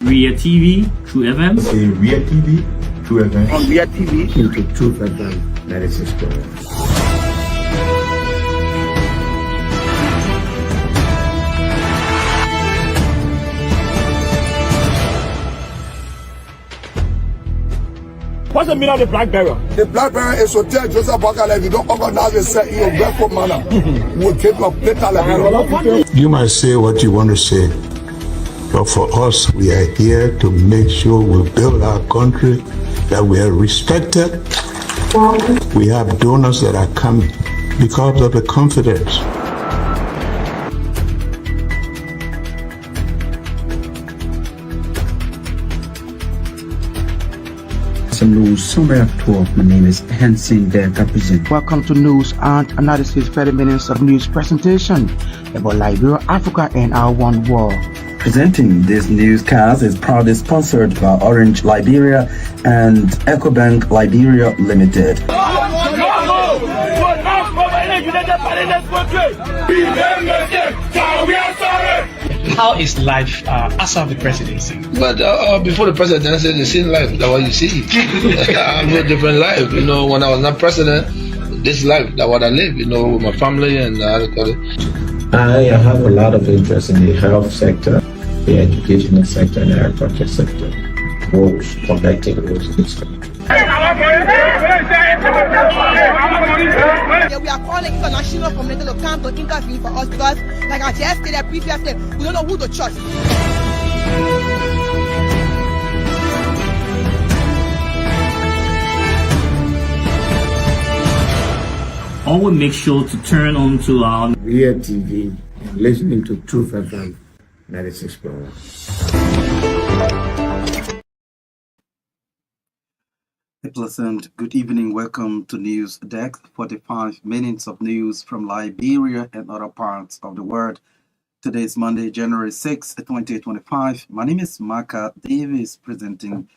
Ria TV, True FM. Say Ria TV, True FM. On Ria TV, into True FM 96.1. what's the meaning of the black barrier? The black barrier is to tell Joseph Walker if you don't organize yourself in a respectful manner, we'll take your paper like You might say what you want to say, but for us, we are here to make sure we build our country, that we are respected. We have donors that are coming because of the confidence. Some news summary of 12. My name is Hansen the Represent. Welcome to News and Analysis 30 minutes of news presentation about Liberia, Africa, and our one world. Presenting this newscast is proudly sponsored by Orange Liberia and EcoBank Liberia Limited. How is life after the presidency? But before the presidency, the same life, that's what you see. I live a different life. You know, when I was not president, this life, that's what I live, you know, with my family and I have a lot of interest in the health sector, the educational sector, and the agriculture sector. Roads, connecting roads. Yeah, we are calling international community to come to intervene for us because, like I just stated previously, we don't know who to trust. Always make sure to turn on to our Ria TV and listening to True FM 96.1. A pleasant good evening. Welcome to News Desk. 45 minutes of news from Liberia and other parts of the world. Today is Monday, January 6, 2025. My name is Marka Davis. Presenting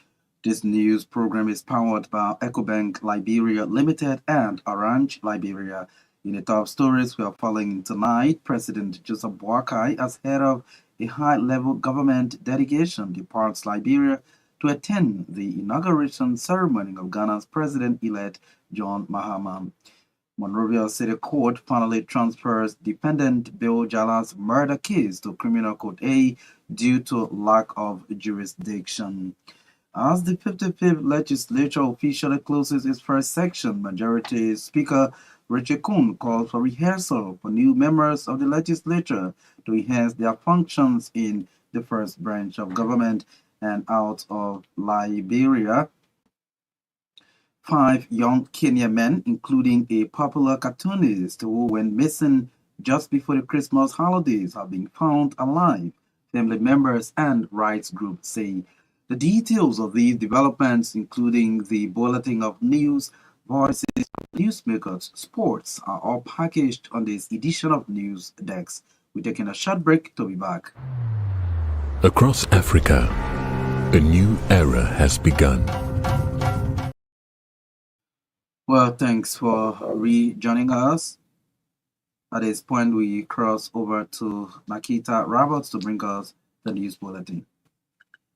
this news program is powered by EcoBank Liberia Limited and Orange Liberia. In the top stories we are following tonight, President Joseph Boakai, as head of a high-level government delegation, departs Liberia to attend the inauguration ceremony of Ghana's President-elect John Mahama. Monrovia City Court finally transfers defendant Bill Jala's murder case to Criminal Court A due to lack of jurisdiction. As the 55th legislature officially closes its first section, Majority Speaker Richard Kuhn called for rehearsal for new members of the legislature to enhance their functions in the first branch of government. And out of Liberia, 5 young Kenyan men, including a popular cartoonist who went missing just before the Christmas holidays, have been found alive, family members and rights groups say. The details of these developments, including the bulletin of news, voices of newsmakers, sports, are all packaged on this edition of News Desk. We're taking a short break to be back. Across Africa, a new era has begun. Well, thanks for rejoining us. At this point, we cross over to Naketa Roberts to bring us the news bulletin.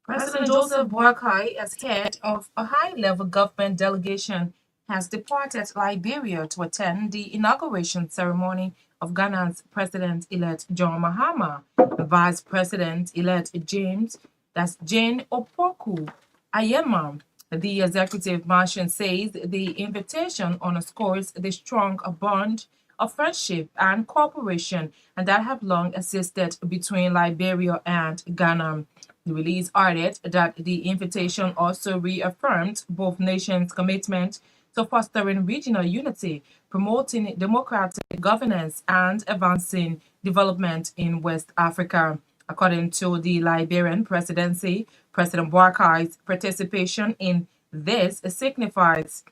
President Joseph Boakai, as head of a high-level government delegation, has departed Liberia to attend the inauguration ceremony of Ghana's President-elect John Mahama. The Vice President-elect Jane Opoku Ayema. The executive mansion says the invitation underscores the strong bond of friendship and cooperation and that have long existed between Liberia and Ghana. The release added that the invitation also reaffirmed both nations' commitment to fostering regional unity, promoting democratic governance, and advancing development in West Africa. According to the Liberian presidency, President Boakai's participation in this signifies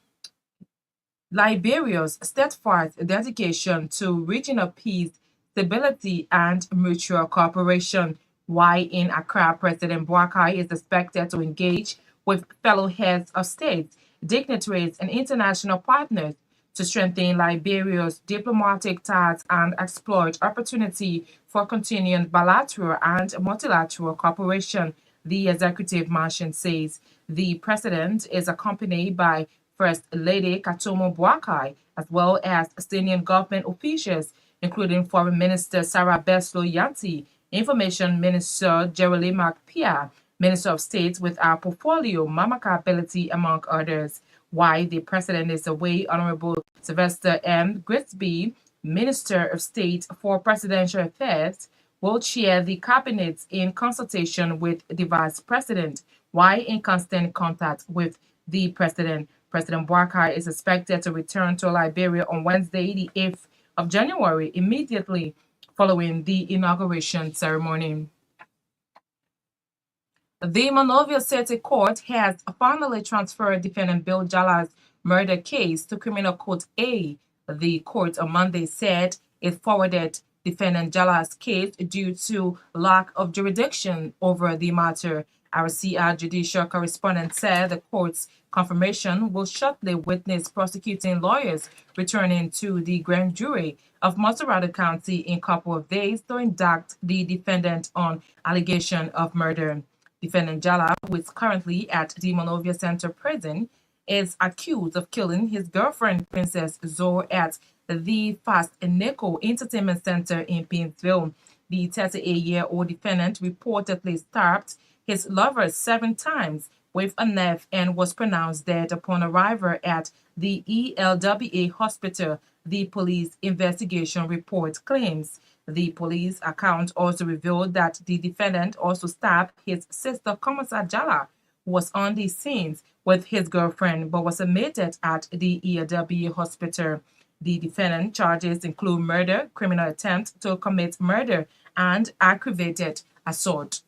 Liberia's steadfast dedication to regional peace, stability, and mutual cooperation. While in Accra, President Boakai is expected to engage with fellow heads of state, dignitaries, and international partners to strengthen Liberia's diplomatic ties and exploit opportunity for continuing bilateral and multilateral cooperation. the executive mansion says the president is accompanied by First Lady Katomo Boakai, as well as senior government officials, including Foreign Minister Sarah Beslo Yanti, Information Minister Jeremy Pia, Minister of State with our portfolio, Mamaka Ability, among others. While the president is away, Honorable Sylvester M. Grisby, Minister of State for Presidential Affairs, will chair the cabinet in consultation with the vice president, while in constant contact with the president. President Boakai is expected to return to Liberia on Wednesday, the 8th of January, immediately following the inauguration ceremony. The Monrovia City Court has finally transferred defendant Bill Jala's murder case to Criminal Court A. The court on Monday said it forwarded defendant Jala's case due to lack of jurisdiction over the matter. Our CR judicial correspondent said the court's confirmation will shortly witness prosecuting lawyers returning to the grand jury of Montserrat County in a couple of days to indict the defendant on allegation of murder. Defendant Jala, who is currently at the Monrovia Center Prison, is accused of killing his girlfriend, Princess Zoe, at the Fast Echo Entertainment Center in Painesville. The 38-year-old defendant reportedly stabbed his lover 7 times with a knife and was pronounced dead upon arrival at the ELWA hospital, the police investigation report claims. The police account also revealed that the defendant also stabbed his sister, Komasa Jala, who was on the scene with his girlfriend but was admitted at the ELWA hospital. The defendant charges include murder, criminal attempt to commit murder, and aggravated assault.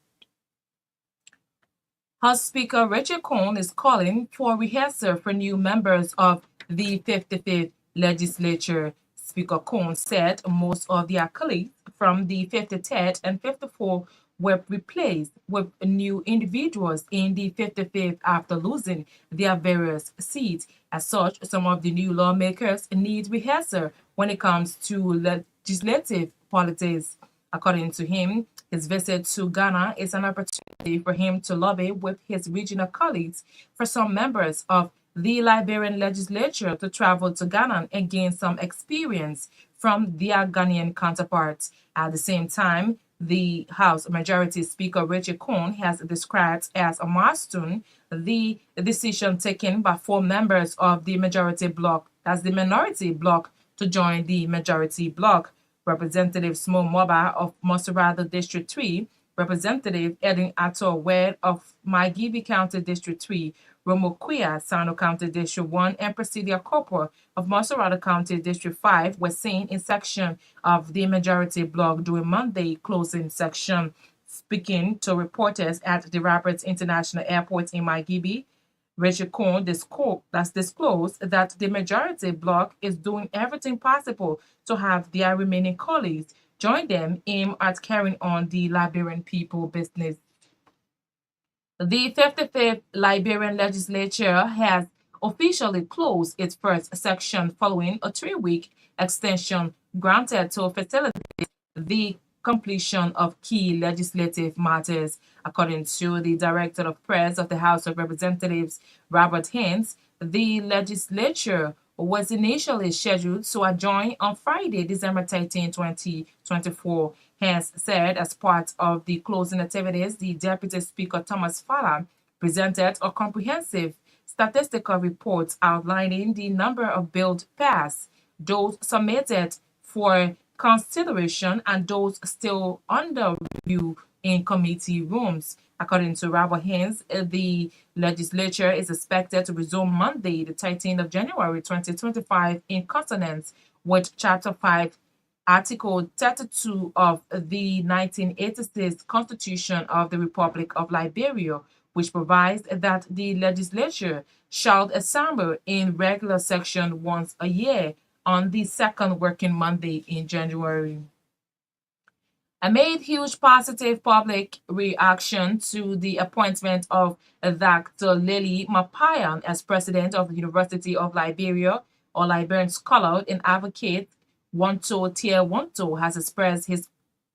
House Speaker Richard Cohn is calling for rehearsal for new members of the 55th legislature. Speaker Cohn said most of the colleagues from the 53rd and 54th were replaced with new individuals in the 55th after losing their various seats. As such, some of the new lawmakers need rehearsal when it comes to legislative politics. According to him, his visit to Ghana is an opportunity for him to lobby with his regional colleagues for some members of the Liberian legislature to travel to Ghana and gain some experience from their Ghanaian counterparts. At the same time, the House Majority Speaker Richard Cohn has described as a milestone the decision taken by 4 members of the majority bloc, as the minority bloc, to join the majority bloc. Representative Smo Moba of Montserrat District 3, Representative Edwin Ato Wed of Maigibi County District 3, Romo Kuya, Sano County District 1, and Presidia Corpora of Montserrat County District 5 were seen in section of the majority bloc during Monday closing section. Speaking to reporters at the Roberts International Airport in Maigibi, Richard Cohn disclosed that the majority bloc is doing everything possible to have their remaining colleagues join them aimed at carrying on the Liberian people business. The 55th Liberian legislature has officially closed its first section following a 3-week extension granted to facilitate the completion of key legislative matters. According to the Director of Press of the House of Representatives, Robert Haynes, the legislature was initially scheduled to adjourn on Friday, December 13, 2024. Haynes said as part of the closing activities, the Deputy Speaker Thomas Falla presented a comprehensive statistical report outlining the number of bills passed, those submitted for consideration, and those still under review in committee rooms. According to Robert Haynes, the legislature is expected to resume Monday, the 13th of January 2025, in consonance with Chapter 5, Article 32 of the 1986 Constitution of the Republic of Liberia, which provides that the legislature shall assemble in regular session once a year on the second working Monday in January. Amid huge positive public reaction to the appointment of Dr. Lily Myean as president of the University of Liberia, or Liberian scholar and advocate Wonto Tia Wonto has expressed his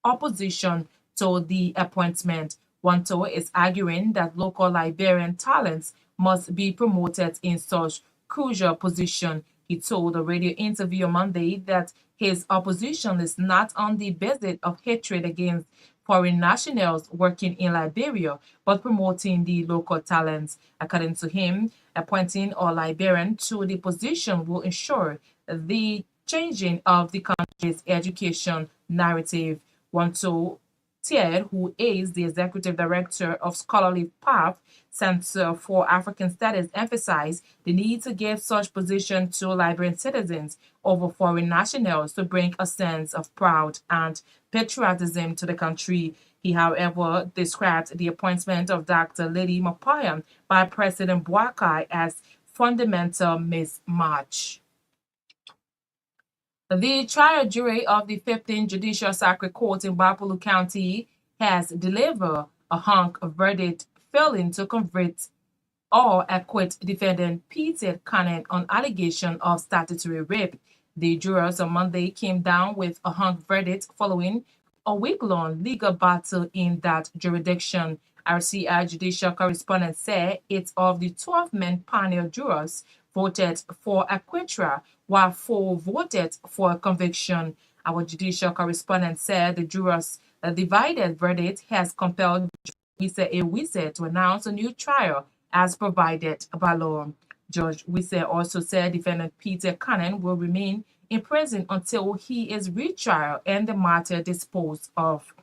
opposition to the appointment. Wanto is arguing that local Liberian talents must be promoted in such crucial position. He told a radio interview on Monday that his opposition is not on the basis of hatred against foreign nationals working in Liberia, but promoting the local talents. According to him, appointing a Liberian to the position will ensure the changing of the country's education narrative. Wanto Tied, who is the executive director of Scholarly Path Center for African Studies, emphasized the need to give such position to Liberian citizens over foreign nationals to bring a sense of pride and patriotism to the country. He, however, described the appointment of Dr. Lady Myean by President Boakai as fundamental mismatch. The trial jury of the 15th Judicial Circuit Court in Bapulu County has delivered a hung verdict failing to convict or acquit defendant Peter Cannon on allegation of statutory rape. The jurors on Monday came down with a hung verdict following a week-long legal battle in that jurisdiction. RCI judicial correspondent said 8 of the 12-man panel jurors voted for acquittal, while 4 voted for conviction. Our judicial correspondent said the jurors' divided verdict has compelled Mr. Wise to announce a new trial as provided by law. Judge Wise also said defendant Peter Cannon will remain in prison until he is retried and the matter disposed of.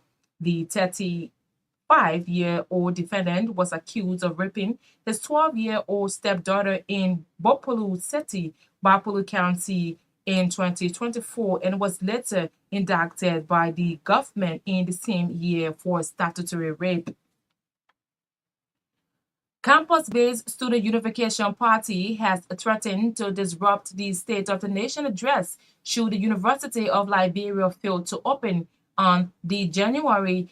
The 35-year-old defendant was accused of raping his 12-year-old stepdaughter in Bapulu City, Bapulu County, in 2024 and was later indicted by the government in the same year for statutory rape. Campus-based Student Unification Party has threatened to disrupt the State of the Nation address should the University of Liberia fail to open on the January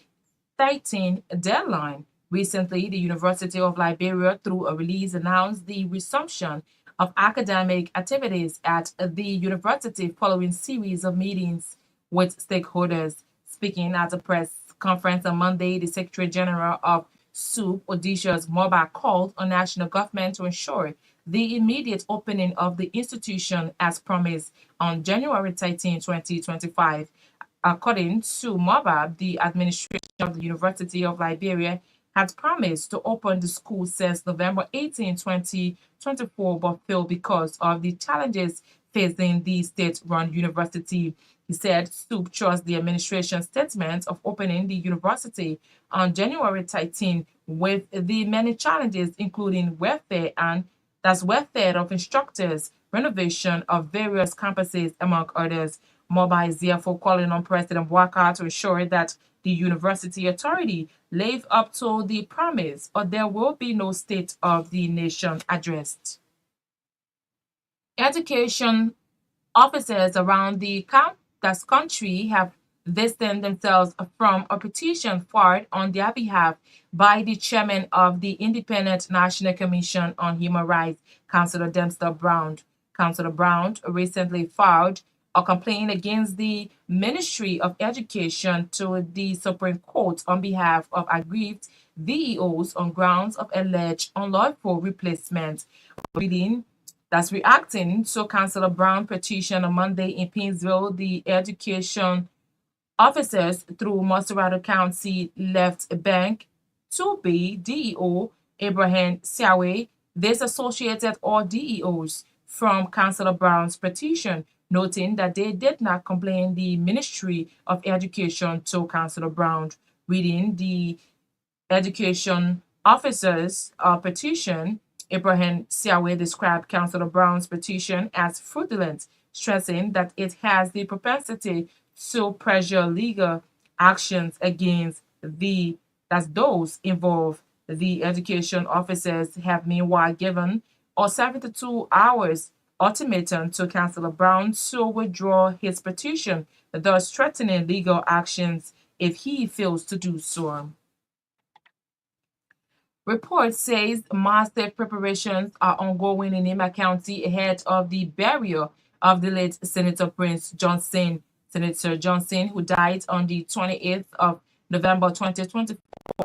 13 deadline. Recently, the University of Liberia, through a release, announced the resumption of academic activities at the university following series of meetings with stakeholders. Speaking at a press conference on Monday, the Secretary General of SUB, Odysseus Moba, called on national government to ensure the immediate opening of the institution as promised on January 13, 2025. According to Moba, the administration of the University of Liberia had promised to open the school since November 18, 2024, but failed because of the challenges facing the state-run university. He said SUB trusts the administration's statement of opening the university on January 13 with the many challenges, including welfare of instructors, renovation of various campuses, among others. Moba is therefore calling on President Boakai to ensure that the university authority live up to the promise, or there will be no State of the Nation addressed. Education officers around the country have distanced themselves from a petition filed on their behalf by the chairman of the Independent National Commission on Human Rights, Councillor Dempster Brown. Councillor Brown recently filed a complaint against the Ministry of Education to the Supreme Court on behalf of aggrieved VEOs on grounds of alleged unlawful replacement. Reacting to Councillor Brown's petition on Monday in Painesville, the education officers through Montserrat County Left Bank 2B DEO Abraham Siawe disassociated all DEOs from Councillor Brown's petition, noting that they did not complain the Ministry of Education to Councillor Brown. Reading the education officers' petition, Abraham Siawe described Councillor Brown's petition as fraudulent, stressing that it has the propensity to pressure legal actions against those involved. The education officers have meanwhile given a 72 hours ultimatum to Councillor Brown to withdraw his petition, thus threatening legal actions if he fails to do so. Report says massive preparations are ongoing in Nema County ahead of the burial of the late Senator Prince Johnson. Senator Johnson, who died on the 28th of November 2024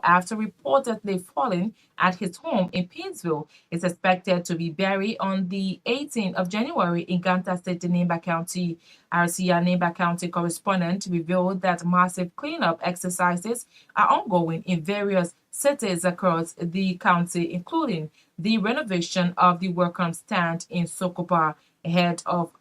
after reportedly falling at his home in Painesville, is expected to be buried on the 18th of January in Ganta State, Nemba County. RCA Nemba County correspondent revealed that massive cleanup exercises are ongoing in various cities across the county, including the renovation of the welcome stand in Sokopa, ahead of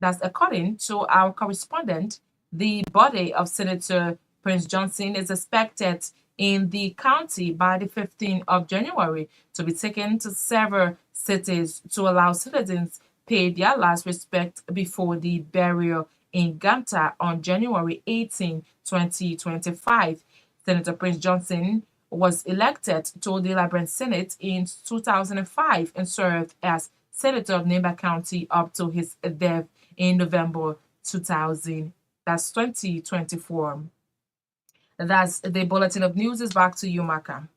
that's according to our correspondent. The body of Senator Prince Johnson is expected in the county by the 15th of January to be taken to several cities to allow citizens pay their last respect before the burial in Ganta on January 18, 2025. Senator Prince Johnson was elected to the Liberian Senate in 2005 and served as Senator of Nemba County up to his death in November 2000. That's 2024. That's the bulletin of news. Is back to you, Marka.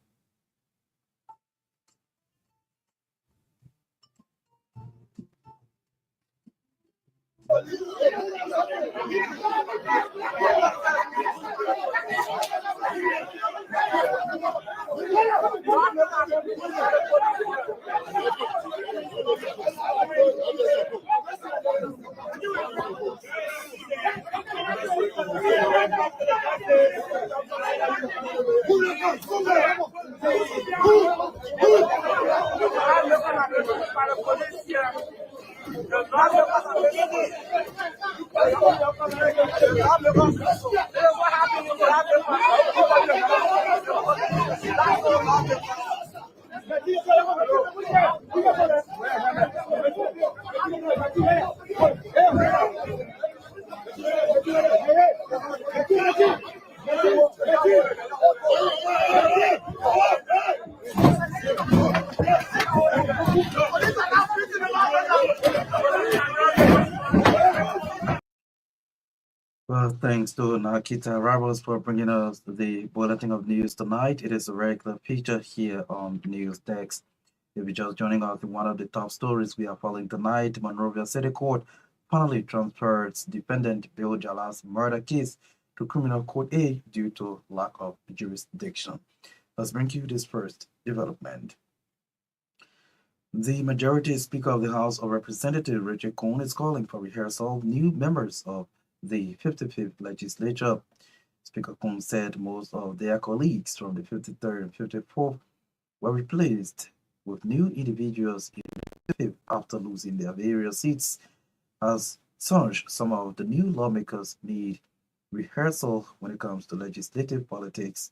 Well, thanks to Naketa Roberts for bringing us the bulletin of news tonight. It is a regular feature here on News Desk. If you're just joining us, one of the top stories we are following tonight, Monrovia City Court finally transferred defendant Bill Jala's murder case to Criminal Court A due to lack of jurisdiction. Let's bring you this first development. The Majority Speaker of the House of Representatives, Richard Cohn, is calling for rehearsal of new members of the 55th legislature. Speaker Cohn said most of their colleagues from the 53rd and 54th were replaced with new individuals in the 55th after losing their various seats. As such, some of the new lawmakers need rehearsal when it comes to legislative politics.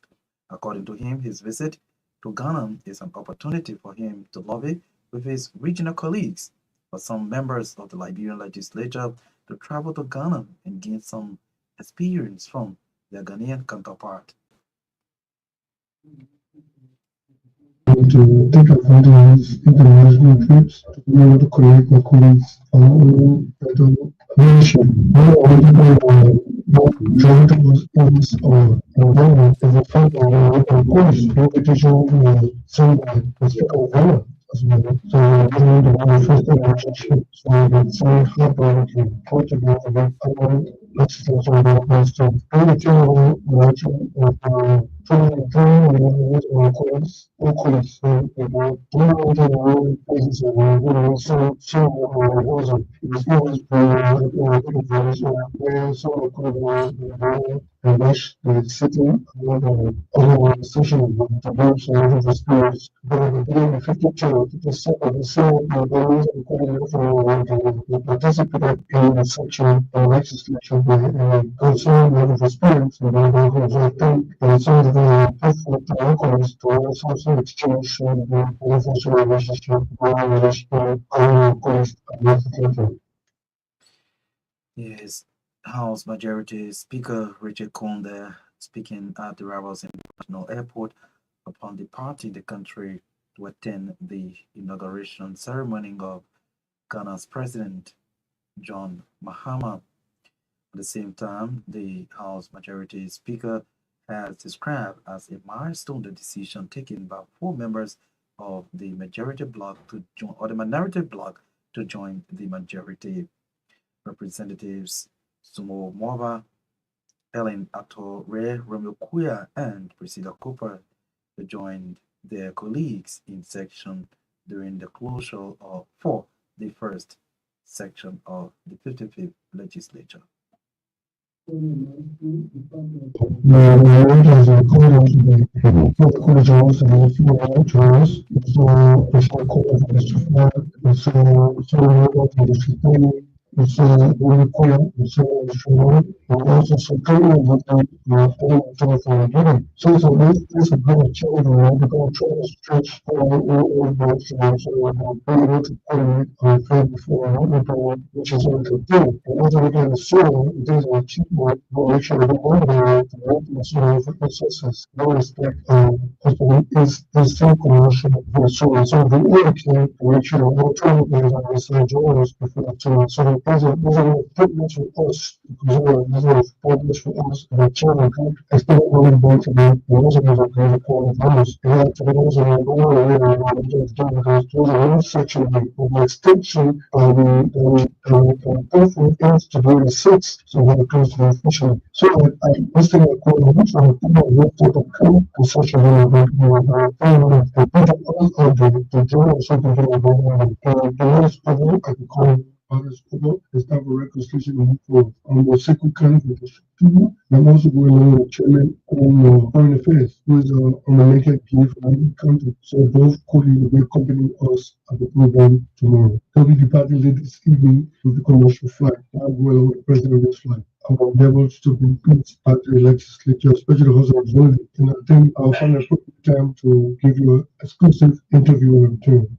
According to him, his visit to Ghana is an opportunity for him to lobby with his regional colleagues. For some members of the Liberian legislature to travel to Ghana and gain some experience from their Ghanaian counterpart. To take advantage of international trips to be able to connect my colleagues that leadership, not only trying to office or environment as a fact of course, repetition somewhere, the speaker of Ghana as well. So, during the manifest relationship, so it's very heartbreaking, put together with other accidents on the past. So, really, with my colleagues, so places so it's always and rush the city organization of the spirits, but the 52 to the second, so the participate in the section of legislature concern with the spirits and some of the effort to locals to also exchange the beneficial relationship with Yes, House Majority Speaker Richard Cohn there speaking at the Ravels International Airport upon departing the country to attend the inauguration ceremony of Ghana's President John Mahama. At the same time, the House Majority Speaker has described as a milestone the decision taken by 4 members of the majority bloc to join, or the minority bloc to join the majority. Representatives Sumo Mova, Ellen Atore, Romeo Kuya, and Priscilla Cooper joined their colleagues in section during the closure for the first section of the 55th legislature. I'm also going along with Chairman on Foreign Affairs, who is on the naked PA for the country. So both colleagues will be accompanying us at the program tomorrow. They'll be departing late this evening with the commercial flight. I'll go along with the president of this flight. Our endeavors to compete at the legislature, especially the House of Representatives, and I think I'll find an appropriate time to give you an exclusive interview in return.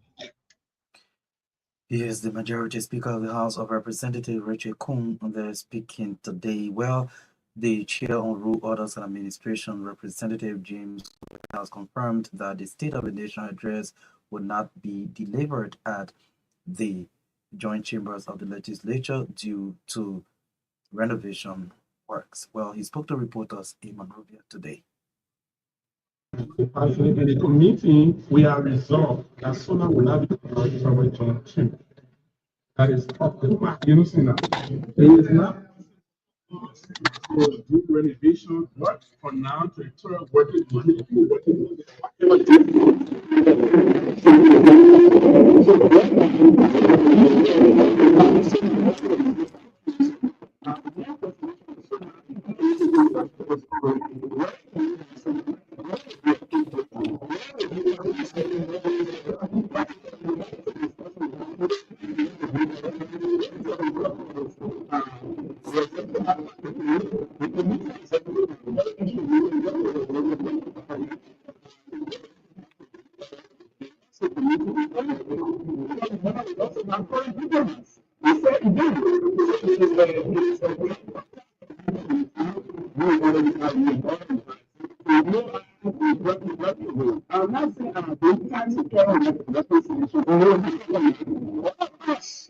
He is the Majority Speaker of the House of Representatives, Richard Kuhn, there speaking today. Well, the Chair on Rule, Orders and Administration, Representative James, has confirmed that the State of the Nation address will not be delivered at the joint chambers of the legislature due to renovation works. Well, he spoke to reporters in Monrovia today. Actually, in the committee, we have resolved that solar will not be provided from Region 2. That is up to you know, saying that it is not to do renovation work for now, territorial working money,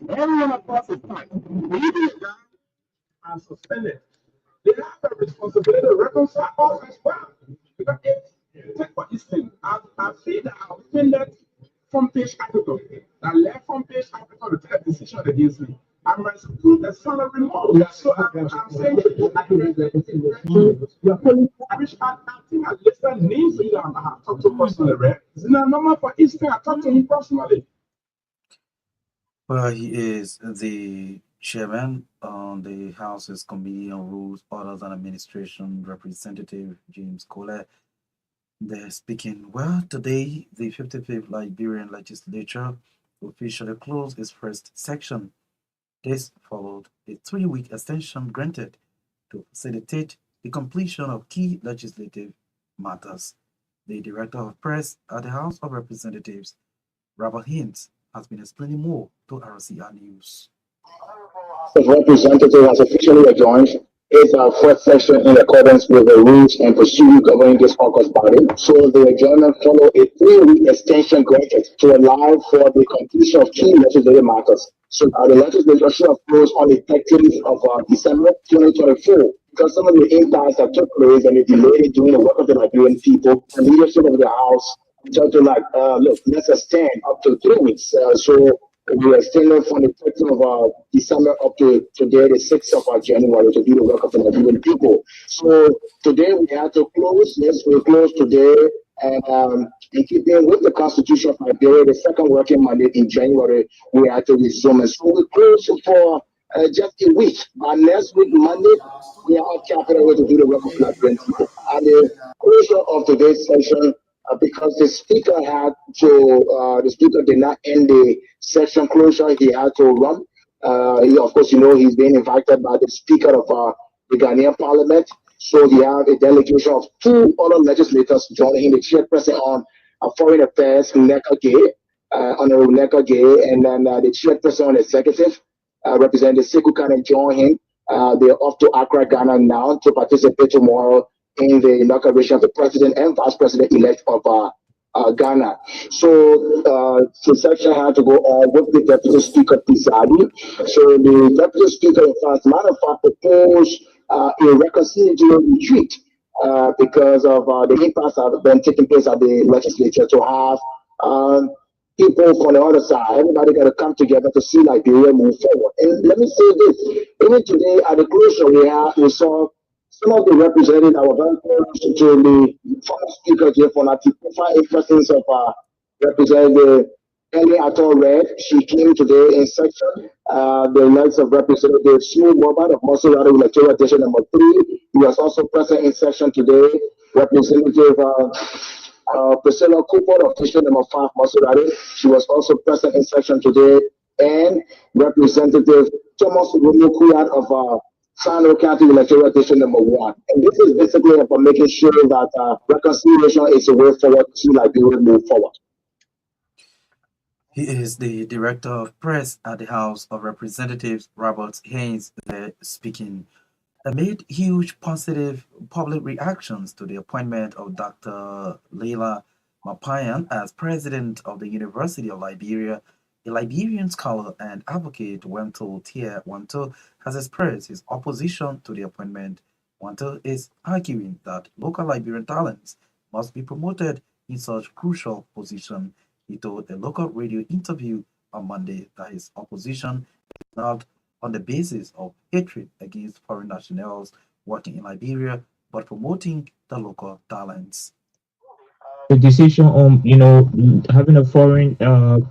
everyone across the time, and suspended. They have a responsibility to reconcile us as well. Because if, take for instance, I see that I offended front page article, that left front page article to take a decision against me. I must put a salary more. So I'm saying, I think I listed names so I have talked to personally, right? It's not normal for instance, I talked to him personally. Well, he is the chairman on the House's Committee on Rules, Orders and Administration, Representative James Cole. They're speaking. Well, today, the 55th Liberian Legislature officially closed its first section. This followed a 3-week extension granted to facilitate the completion of key legislative matters. The Director of Press at the House of Representatives, Robert Hines, has been explaining more to RCR News. The representative has officially adjourned its first session in accordance with the rules and procedures governing this caucus body. So the adjournment followed a 3-week extension granted to allow for the completion of key legislative matters. So the legislature should have closed on the 30th of December 2024. Because some of the impacts that took place and the delay in doing the work of the Liberian people, the leadership of the House tried to look, let's extend up to 3 weeks. So We extended from the 30th of December up to today, the 6th of January, to do the work of the Liberian people. So today we had to close. Yes, we closed today. And in keeping with the Constitution of Liberia, the second working Monday in January, we had to resume. And so we closed for just a week. But next week, Monday, we are off capital to do the work of Liberian people. And the closure of today's session, because the speaker the speaker did not end the session closure, he had to run. Of course, he's being invited by the speaker of the Ghanaian parliament. So he have a delegation of two other legislators joining him, the chairperson on foreign affairs, Honorable Neka Gay, and then the chairperson on executive, Representative Sekou Kane, join him. They're off to Accra, Ghana now to participate tomorrow in the inauguration of the president and vice president-elect of Ghana. So the section had to go on with the deputy speaker presiding. So the deputy speaker, in fact, matter of fact, proposed a reconciliatory retreat because of the impasse that have been taking place at the legislature to have people from the other side. Everybody got to come together to see Liberia move forward. And let me say this: even today at the closure, we saw some of the representatives that were very close to the former speaker, Jeff Onati, in presence of Representative Ellie Ato Red. She came today in section. The likes of Representative Sue Bobat of Mosurado Electoral District number 3. He was also present in section today. Representative Priscilla Cooper of District number 5, Mosurado. She was also present in section today. And Representative Thomas Rumukuyat of Sano County Electoral District number 1. And this is basically about making sure that reconciliation is a way forward to Liberia move forward. He is the Director of Press at the House of Representatives, Robert Haynes, speaking. Amid huge positive public reactions to the appointment of Dr. Leila Myean as president of the University of Liberia, a Liberian scholar and advocate, Wento Tia Wento, has expressed his opposition to the appointment. Wento is arguing that local Liberian talents must be promoted in such crucial position. He told a local radio interview on Monday that his opposition is not on the basis of hatred against foreign nationals working in Liberia, but promoting the local talents. The decision on having a foreign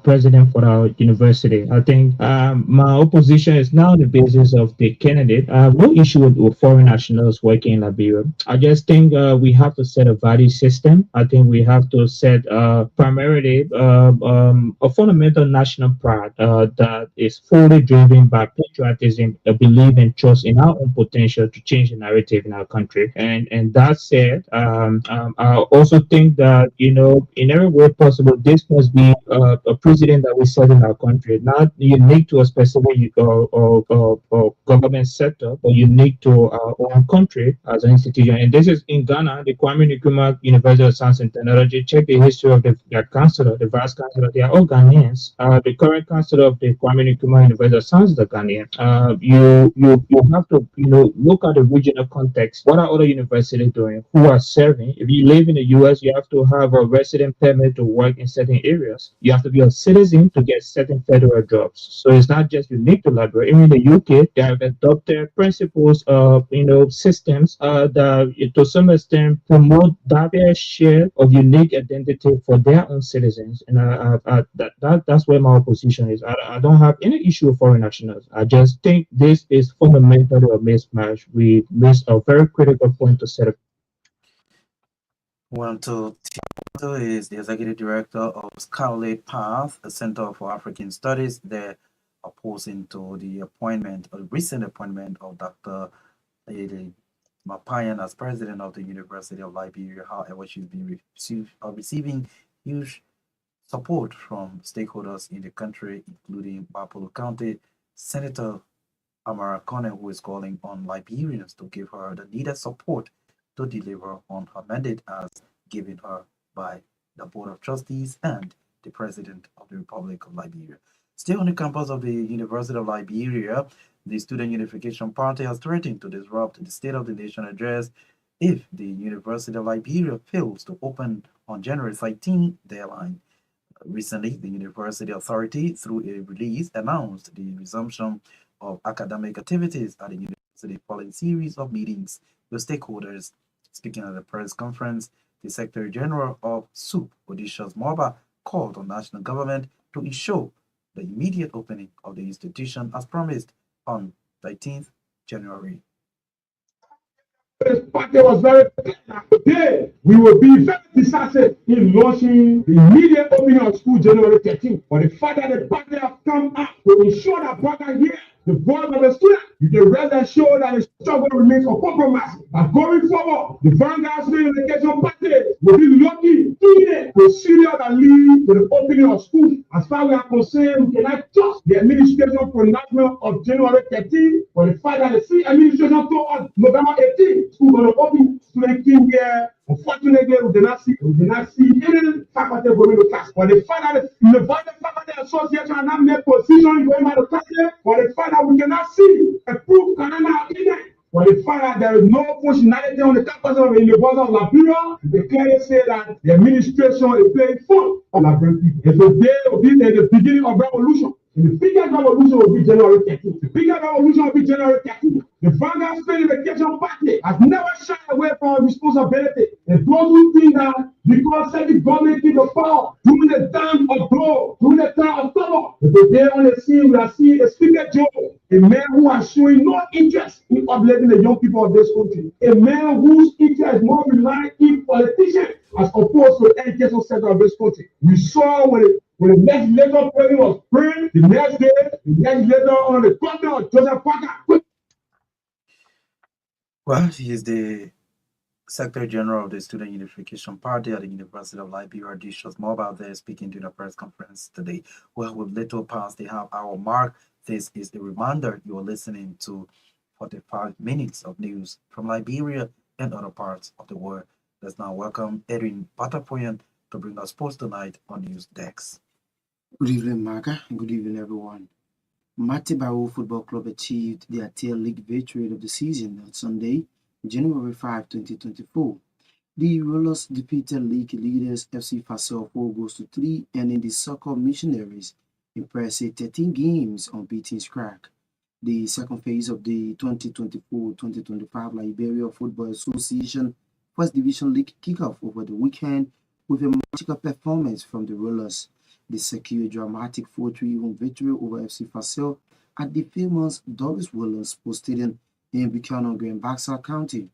president for our university. I think my opposition is now the basis of the candidate. I have no issue with foreign nationals working in Liberia. I just think we have to set a value system. I think we have to set primarily a fundamental national pride that is fully driven by patriotism, a belief and trust in our own potential to change the narrative in our country. And that said, I also think that in every way possible, this must be a president that we set in our country, not unique to a specific or government sector, but unique to our own country as an institution. And this is in Ghana, the Kwame Nkrumah University of Science and Technology. Check the history of their chancellor, the vice chancellor. They are all Ghanaians. The current chancellor of the Kwame Nkrumah University of Science is a Ghanaian. You have to look at the regional context. What are other universities doing? Who are serving? If you live in the U.S., you have to have a resident permit to work in certain areas. You have to be a citizen to get certain federal jobs. So it's not just unique to Liberia. Even in the UK, they have adopted principles of systems that to some extent promote that share of unique identity for their own citizens. And that's where my opposition is. I don't have any issue with foreign nationals. I just think this is fundamentally a mismatch. We miss a very critical point to set up. Wento is the executive director of Scarlet Path, a Center for African Studies. They're opposing to the recent appointment of Dr. Myean as president of the University of Liberia. However, she's been receiving huge support from stakeholders in the country, including Bapolo County Senator Amara Kone, who is calling on Liberians to give her the needed support to deliver on her mandate as given her by the Board of Trustees and the President of the Republic of Liberia. Still on the campus of the University of Liberia, the Student Unification Party has threatened to disrupt the State of the Nation address if the University of Liberia fails to open on January 13 deadline. Recently, the University Authority, through a release, announced the resumption of academic activities at the university following a series of meetings with stakeholders. Speaking at a press conference, the Secretary General of SUP, Odysseus Moba, called on national government to ensure the immediate opening of the institution as promised on 19th January. This party was very clear. Today, we will be very decisive in launching the immediate opening of school January 13th. For the fact that the party have come up to ensure that Baka here, the voice of the student, you can rest assured that the struggle remains uncompromised. But going forward, the Vanguard Student Education Party will be lucky, keen, to serious and lead to the opening of school. As far as we are concerned, we cannot trust the administration pronouncement of January 13th for the fact that the same administration told us November 18th, school going to open. Student came here. Unfortunately, we did not see any faculty going to class. For the fact that the Faculty Association has not made position going by the class, for the fact that we cannot see a proof calendar either. For the fact that there is no functionality on the campus of the University of Liberia, they clearly say that the administration is playing full on Liberian people. And so they will be at the beginning of revolution. And the biggest revolution will be January 13th. The biggest revolution will be January 13th. The Vanguard Student Education Party has never shied away from responsibility. And those who think that because the government keep the power during the time of glow, during the time of trouble, today on the scene, we are seeing a Speaker Joe, a man who is showing no interest in uplifting the young people of this country, a man whose interest is more relying in politicians as opposed to the education sector of this country. We saw when the legislator president was praying, the next day, the legislator on the governor of Joseph Parker. Well, he is the Secretary General of the Student Unification Party at the University of Liberia, Odysseus Moba, there speaking during a press conference today. Well, with little past the half-hour mark, this is a reminder you are listening to 45 minutes of news from Liberia and other parts of the world. Let's now welcome Edwin Patapoyan to bring us sports tonight on News Dex. Good evening, Marka, and good evening, everyone. Mate Barrow Football Club achieved their tail league victory of the season on Sunday, January 5, 2024. The Rollers defeated league leaders FC Fasel 4-3, ending the Soccer Missionaries' impressive 13 games unbeaten streak. The second phase of the 2024-2025 Liberia Football Association First Division League kick-off over the weekend with a magical performance from the Rollers. They secured a dramatic 4-3 home victory over FC Fasel at the famous Doris Williams Sports Stadium in Buchanan, Grand Bassa County.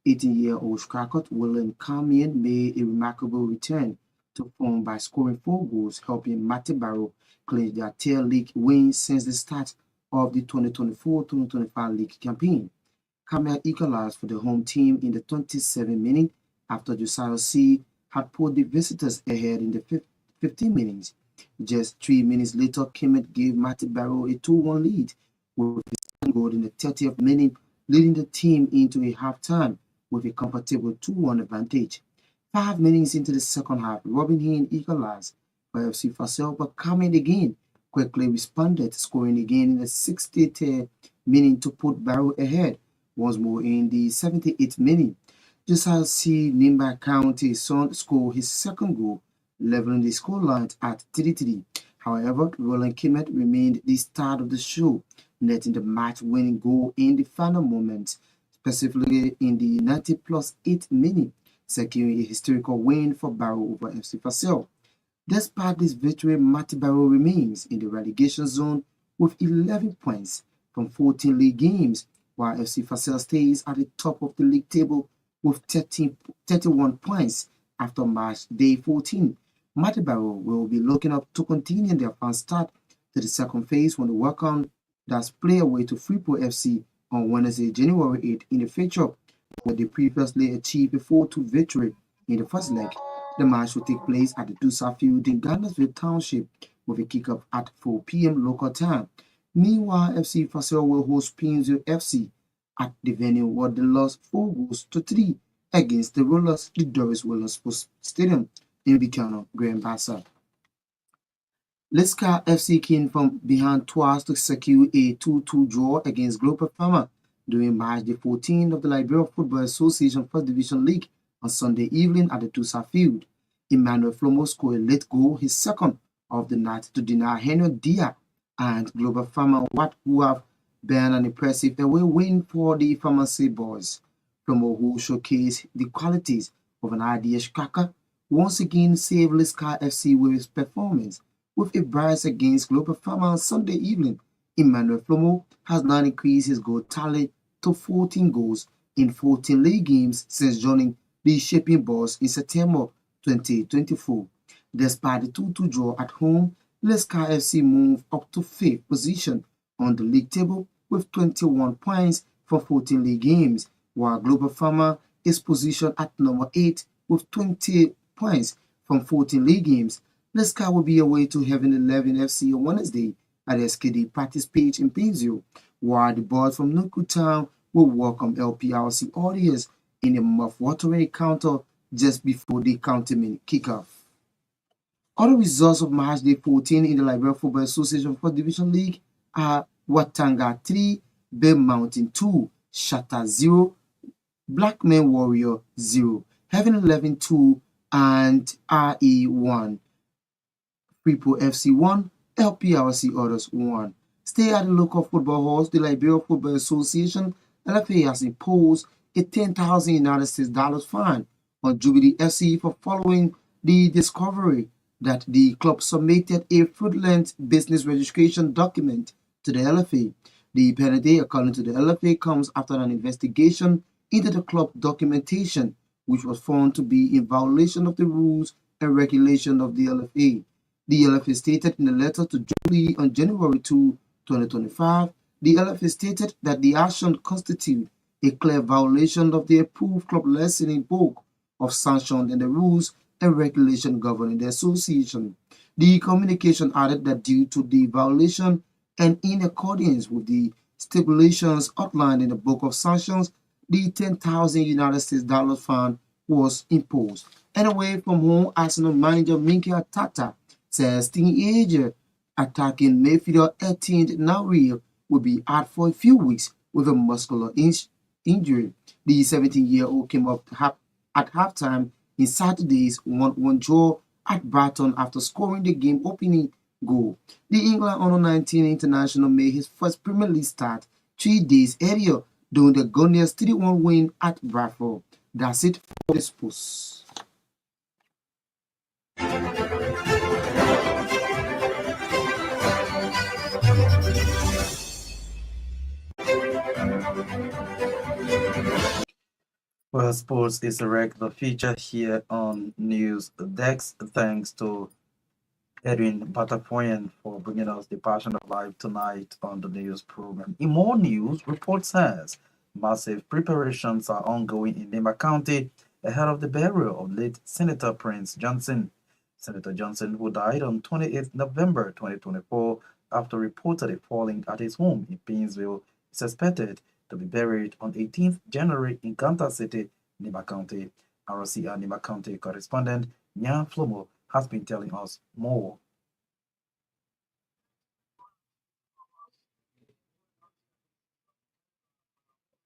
18-year-old Strakot William Myean made a remarkable return to form by scoring 4 goals, helping Mate Barrow clinch their tail league win since the start of the 2024-2025 league campaign. Myean equalized for the home team in the 27th minute after Josiah C. had put the visitors ahead in the 15 minutes. Just 3 minutes later, Kemet gave Mate Barrow a 2-1 lead with his goal in the 30th minute, leading the team into a halftime with a comfortable 2-1 advantage. 5 minutes into the second half, Robin Hinn equalized for FC Fasel, but Kemet again quickly responded, scoring again in the 60th minute to put Barrow ahead. Once more in the 78th minute, Josiah C. Nimba County son scored his second goal, leveling the scoreline at 3-3. However, Roland Kemet remained the star of the show, netting the match-winning goal in the final moments, specifically in the 90+8 minute, securing a historical win for Barrow over FC Fasel. Despite this victory, Mate Barrow remains in the relegation zone with 11 points from 14 league games, while FC Fasel stays at the top of the league table with 31 points after match day 14. Mate Barrow will be looking up to continue their fast start to the second phase when they welcome that's play away to Freeport FC on Wednesday, January 8 in the feature, where they previously achieved a 4-2 victory in the first leg. The match will take place at the Dusa Field in Gardnersville Township with a kickoff at 4 p.m. local time. Meanwhile, FC Fasel will host Painesville FC at the venue where they lost 4-3 against the Rollers, the Doris Williams Sports Stadium in Buchanan, Grand Bassa. Liska FC came from behind twice to secure a 2-2 draw against Global Farmer during match day 14 of the Liberia Football Association First Division League on Sunday evening at the Tusa Field. Emmanuel Flomo scored a late goal, his second of the night, to deny Henry Dia and Global Farmer what who have been an impressive away win for the Pharmacy boys. Flomo, who showcased the qualities of an ideal striker, once again saved Liscar FC with his performance. With a brace against Global Farmer on Sunday evening, Emmanuel Flomo has now increased his goal tally to 14 goals in 14 league games since joining the Shaping Boys in September 2024. Despite the 2-2 draw at home, Liscar FC moved up to 5th position on the league table with 21 points for 14 league games, while Global Farmer is positioned at number 8 with 20 points from 14 league games. Liscar will be away to Heaven 11 FC on Wednesday at SKD practice pitch in Painesville, while the boys from Nuku Town will welcome LPRC audience in a mouth-watering encounter just before the county kickoff. Other results of match day 14 in the Liberia Football Association 4th Division League are Watanga 3, Bay Mountain 2, Shatta 0, Blackman Warrior 0, Heaven 11 2, and RE 1. Freeport FC 1, LPRC Others 1. Stay at the local football halls. The Liberia Football Association LFA has imposed a $10,000 United States fine on Jubilee FC for following the discovery that the club submitted a fraudulent business registration document to the LFA. The penalty, according to the LFA, comes after an investigation into the club documentation, which was found to be in violation of the rules and regulations of the LFA. The LFA stated in a letter to Jubilee on January 2, 2025, the LFA stated that the action constituted a clear violation of the approved club licensing book of sanctions and the rules and regulations governing the association. The communication added that due to the violation and in accordance with the stipulations outlined in the book of sanctions, the $10,000 United States fine was imposed. And away from home, Arsenal manager Minky Atata says teenager attacking midfielder 18th Nauri will be out for a few weeks with a muscular injury. The 17-year-old came up at halftime in Saturday's 1-1 draw at Brighton after scoring the game opening goal. The England Under-19 international made his first Premier League start 3 days earlier during the Gunners' 3-1 win at Bradford. That's it for the sports. Well, sports is a regular feature here on News Dex. Thanks to Edwin Batafoyan for bringing us the passion of life tonight on the news program. In more news, report says massive preparations are ongoing in Nema County ahead of the burial of late Senator Prince Johnson. Senator Johnson, who died on 28th November 2024 after reportedly falling at his home in Painesville, is expected to be buried on 18th January in Ganta City, Nema County. RCR Nema County correspondent Myean Flomo has been telling us more.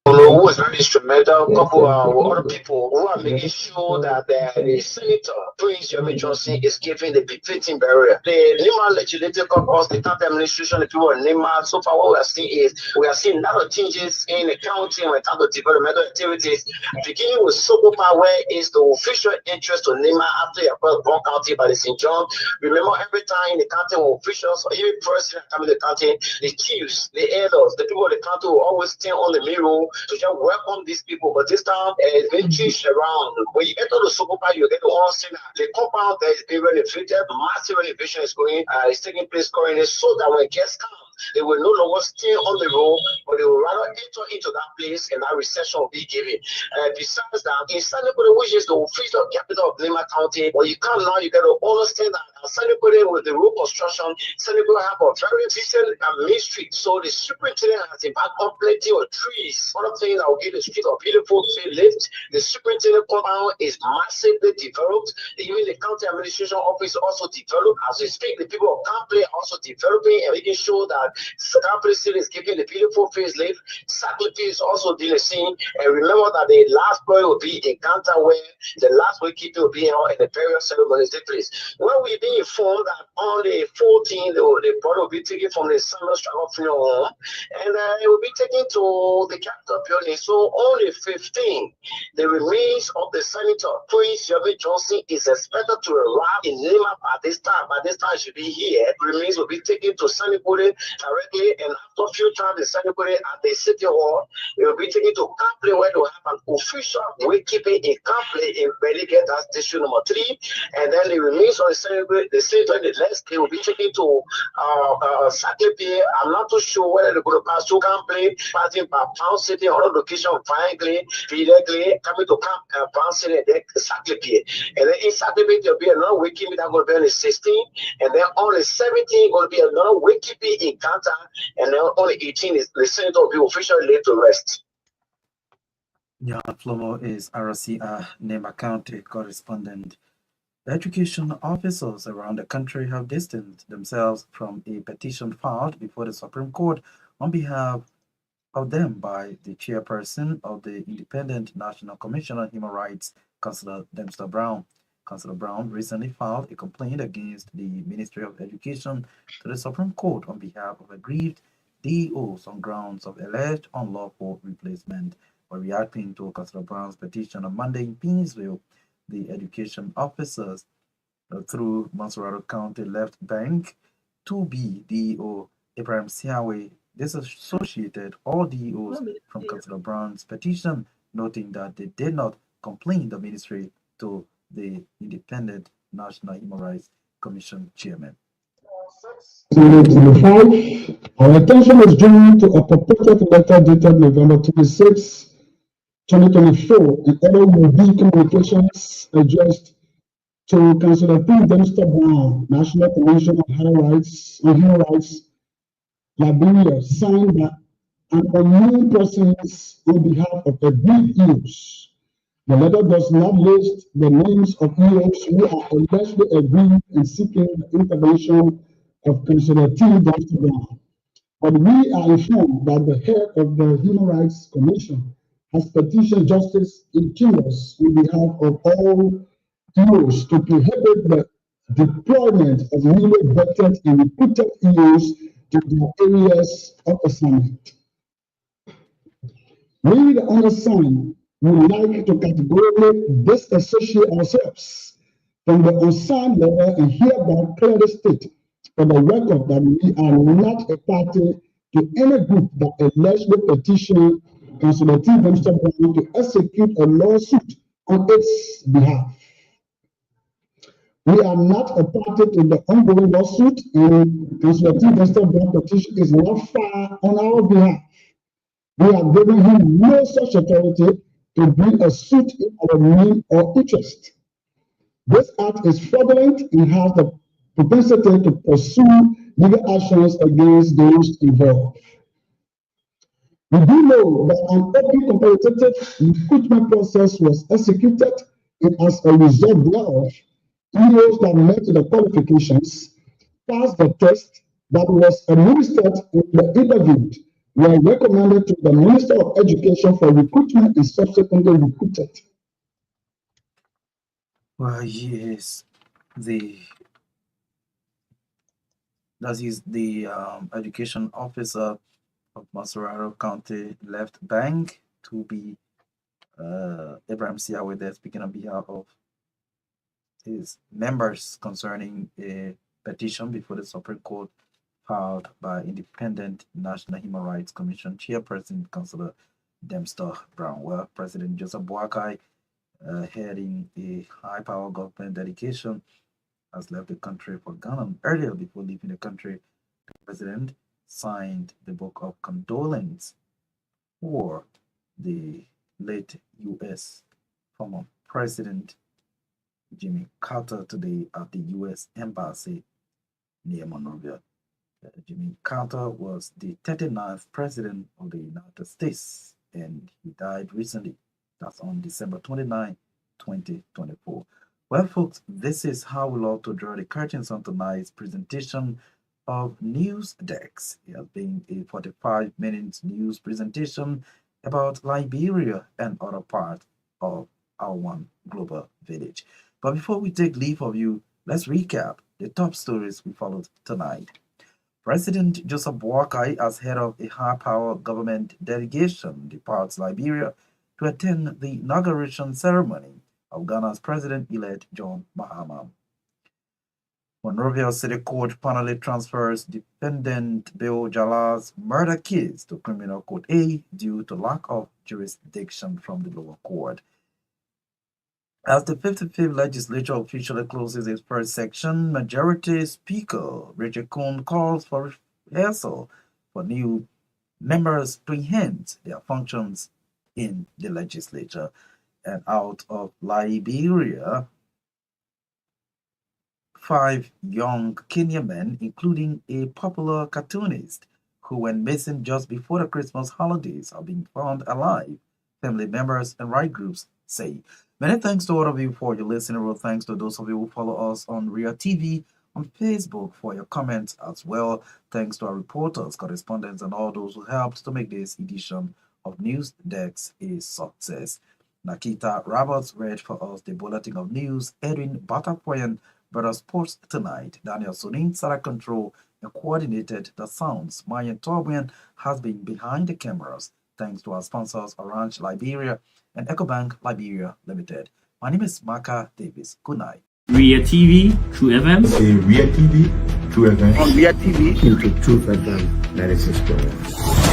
Who is very instrumental, couple with other people who are making sure that the Senator Prince Johnson is giving the befitting burial. The Nima Legislative Caucus, the county administration, the people in Nima, so far what we are seeing is we are seeing a lot of changes in the county when it comes to developmental activities, beginning with Sokopa, where is the official interest to Nima after your first born county by the St. John. Remember, every time the county officials or even president coming to the county, the chiefs, the elders, the people of the county will always stand on the mirror to just welcome these people. But this time, it's been changed around. When you enter the Sokopa, you get to all see that the compound that is being renovated, massive renovation is going, is taking place currently, so that when guests come, they will no longer stay on the road, but they will rather enter into that place and that reception will be given. Besides that, in Sanibule, which is the official capital of Nema County, when you come now, you get to understand that Sanibule with the road construction, Sanibule have a very detailed ministry. So the superintendent has in fact plenty of trees. One of the things that will give the street a beautiful lift. The superintendent compound is massively developed. Even the county administration office also developed. As we speak, the people of Campley are also developing and making sure that Campley City is giving the beautiful facelift. Sackley is also doing the same. And remember that the last boy will be in Ganta, where the last wicket will be held in the various ceremonies take place. When we be informed that on the 14th, the body will be taken from the Samuel Struggle Funeral Home, and it will be taken to the capital building. So on the 15th, the remains of the Senator Prince Yobi Johnson is expected to arrive in Lima by this time. By this time, should be here. Remains will be taken to Sanibule directly, and after a few times, the Sanibule at the City Hall, it will be taken to Campley, where they will have an official wakekeeping in Campley in Beligate, that's district number 3, and then the remains of the Senator, the last day will be taken to Sackley. I'm not too sure whether they're going to pass through Campley, passing by Pound City, other location, Finegly, Filegly, coming to Pound City, and then Sackley. And then in Sackley, there'll be another wakekeeping that will be on the 16th, and then on the 17th, will be another wakekeeping in Kanta, and then on the 18th, the Senator will be officially laid to rest. Jan Flomo is RCA Nema County correspondent. Education officers around the country have distanced themselves from a petition filed before the Supreme Court on behalf of them by the chairperson of the Independent National Commission on Human Rights, Councillor Dempster Brown. Councillor Brown recently filed a complaint against the Ministry of Education to the Supreme Court on behalf of aggrieved DEOs on grounds of alleged unlawful replacement. While reacting to Councillor Brown's petition on Monday in Painesville, the education officers through Montserrat County Left Bank 2B DEO Ibrahim Siawe disassociated all DEOs from Councillor Brown's petition, noting that they did not complain the ministry to the Independent National Human Rights Commission chairman. 2025, our attention was drawn to a purported letter dated November 26, 2024, in order will be communications addressed to Councillor P. Dempster Brown, National Commission on Human Rights, Liberia, signed by an unknown persons on behalf of agreed EOs. The letter does not list the names of EOs who are allegedly aggrieved in seeking the intervention of Councillor T. Dempster Brown. But we are informed that the head of the Human Rights Commission has petitioned Justice Ikinos on behalf of all EOs to prohibit the deployment of newly vetted and recruited EOs to their areas of assignment. We, the undersigned, would like to categorically disassociate ourselves from the unsigned letter and hereby clearly state for the record that we are not a party to any group that allegedly petitioned Councillor T. Dempster Brown to execute a lawsuit on its behalf. We are not a party to the ongoing lawsuit, and Councillor T. Dempster Brown petition is not filed on our behalf. We have given him no such authority to bring a suit in our name or interest. This act is fraudulent and has the propensity to pursue legal actions against those involved. We do know that an open competitive recruitment process was executed, and as a result thereof, EOs that met the qualifications passed the test that was administered in the interviewed were recommended to the Minister of Education for recruitment and subsequently recruited. Well, yes, that is the education officer of Montserrat County Left Bank to be Ibrahim Siawe there speaking on behalf of his members concerning a petition before the Supreme Court filed by Independent National Human Rights Commission chairperson Councillor Dempster Brown. Well, President Joseph Boakai, heading a high-power government delegation, has left the country for Ghana. Earlier, before leaving the country, the president signed the book of condolence for the late U.S. former president Jimmy Carter today at the U.S. Embassy near Monrovia. Jimmy Carter was the 39th President of the United States, and he died recently. That's on December 29, 2024. Well, folks, this is how we love to draw the curtains on tonight's presentation of News Decks. It has been a 45 minutes news presentation about Liberia and other parts of our one global village. But before we take leave of you, let's recap the top stories we followed tonight. President Joseph Boakai, as head of a high-power government delegation, departs Liberia to attend the inauguration ceremony of Ghana's President-elect John Mahama. Monrovia City Court finally transfers defendant Bill Jala's murder case to Criminal Court A due to lack of jurisdiction from the lower court. As the 55th legislature officially closes its first section, Majority Speaker Richard Coon calls for rehearsal for new members to enhance their functions in the legislature. And out of Liberia, 5 young Kenyan men, including a popular cartoonist who went missing just before the Christmas holidays, are being found alive, family members and right groups say. Many thanks to all of you for your listening. Well, thanks to those of you who follow us on Ria TV, on Facebook for your comments as well. Thanks to our reporters, correspondents, and all those who helped to make this edition of News Decks a success. Naketa Roberts read for us the bulletin of news. Edwin Batapoyan brought us sports tonight. Daniel Sonin sat at control and coordinated the sounds. Myean Torgbean has been behind the cameras. Thanks to our sponsors, Orange Liberia and EcoBank Liberia Limited. My name is Marka Davis. Good night. Ria TV, True FM. Ria TV, True FM. On Ria TV, into True FM 96.1.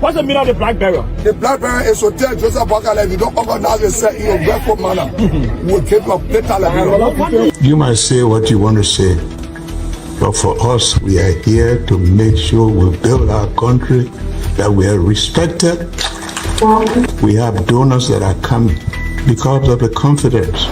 What's the meaning of the black barrier? The black barrier is to tell Joseph Bakala, if you don't organize yourself in a grateful manner, we'll keep your later Liberia. You might say what you want to say, but for us, we are here to make sure we build our country, that we are respected. We have donors that are coming because of the confidence.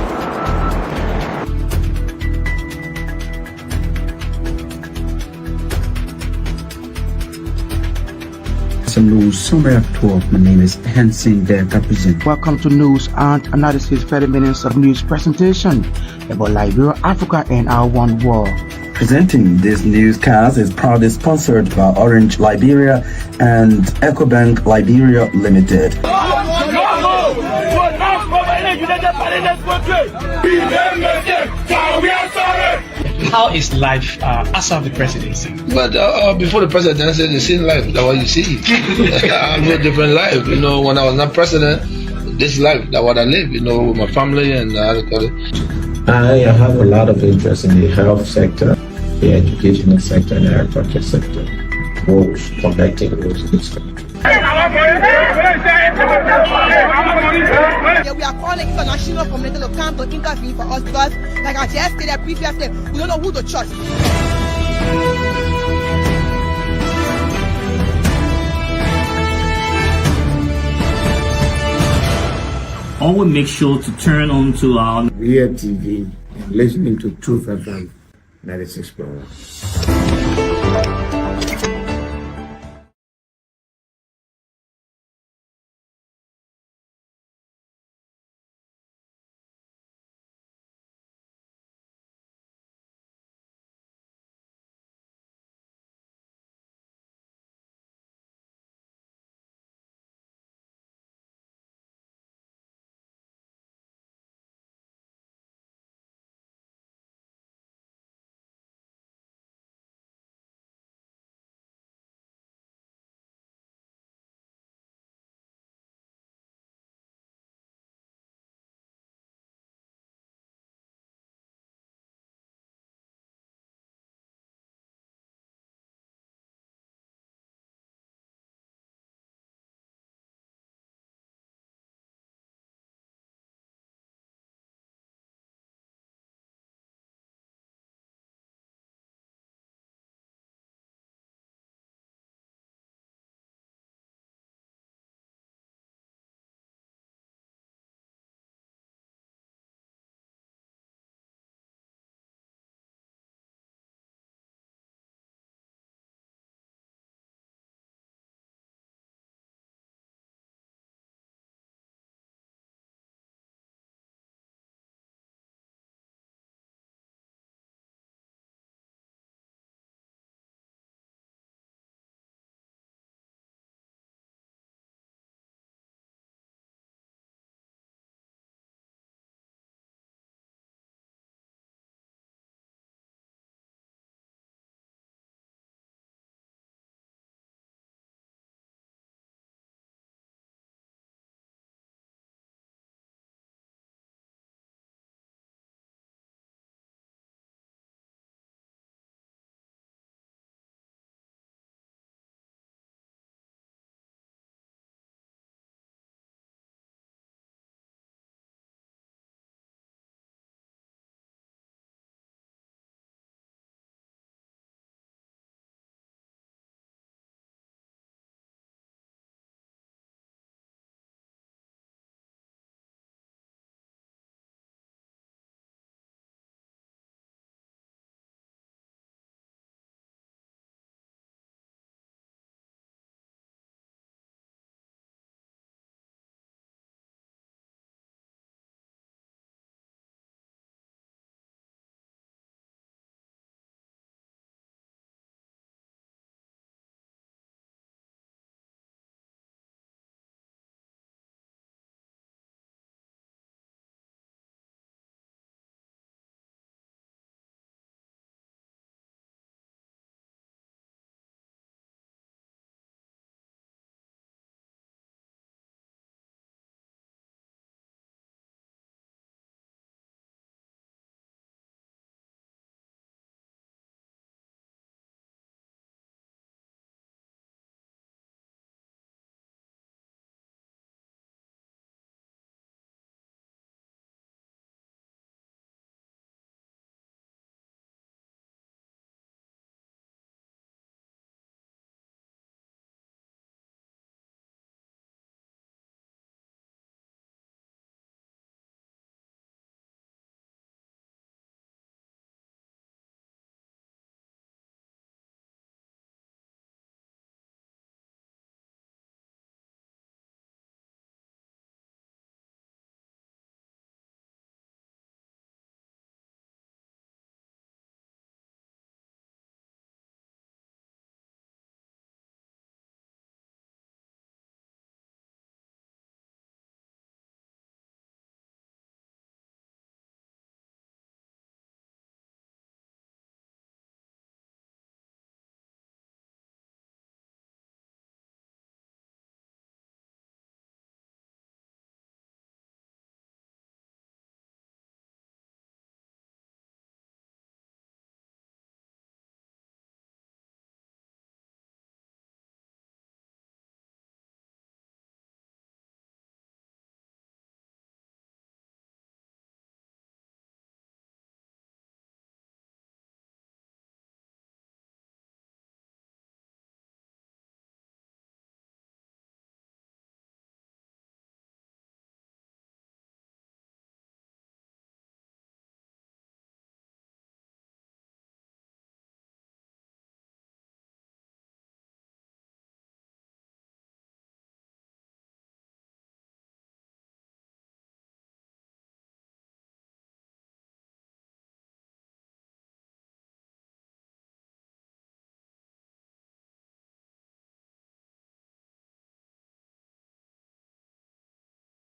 News summary at 12. My name is Hansen Der Capuchin. Welcome to News and Analysis 30 minutes of news presentation about Liberia, Africa, and our one world. Presenting this newscast is proudly sponsored by Orange Liberia and EcoBank Liberia Limited. How is life after the presidency? But before the presidency, the same life that what you see. I live a different life. You know, when I was not president, this life that what I live. You know, with my family and I have a lot of interest in the health sector, the educational sector, and the agriculture sector. Roads, connecting roads in this country. Yeah, we are calling international community to come to intervene for us because, like I just stated previously, we don't know who to trust. Always make sure to turn on to our Ria TV and listening to Truth FM 96.1.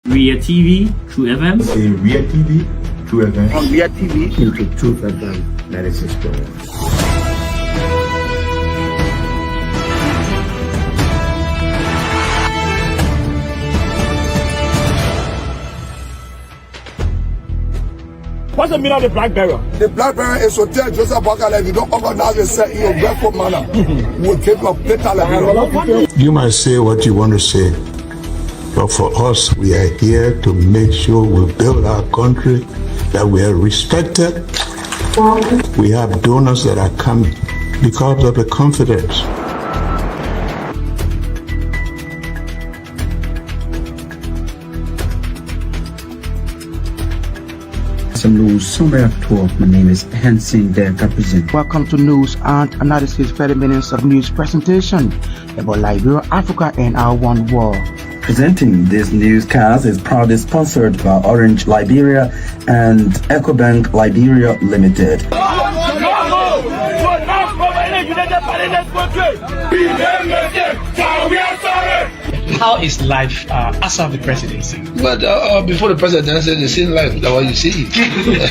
Ria TV, True FM. In Ria TV, True FM. On Ria TV, Into True FM 96.1. What's the meaning of the black barrier? The black barrier is to tell Joseph Bakala, if you don't organize yourself in a grateful manner, we'll keep your paper like You might say what you want to say, but for us, we are here to make sure we build our country, that we are respected. We have donors that are coming because of the confidence. News summary at 12. My name is Hansen there represent. Welcome to News and Analysis 30 minutes of news presentation about Liberia, Africa, and our one world. Presenting this newscast is proudly sponsored by Orange Liberia and EcoBank Liberia Limited. How is life after the presidency? But before the presidency, the same life that what you see.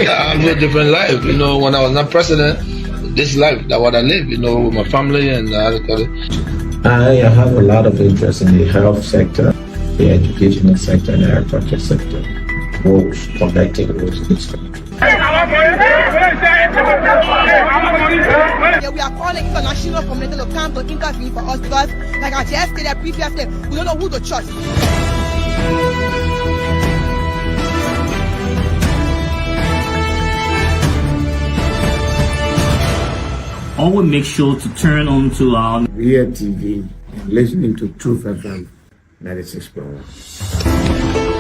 I live a different life. You know, when I was not president, this life that what I live. You know, with my family and I have a lot of interest in the health sector, the educational sector, and the agriculture sector. Roads, connecting roads in this country. Yeah, we are calling international community to come to intervene for us because, like I just stated previously, we don't know who to trust. Always make sure to turn on to our Ria TV and listening to True FM 96.1.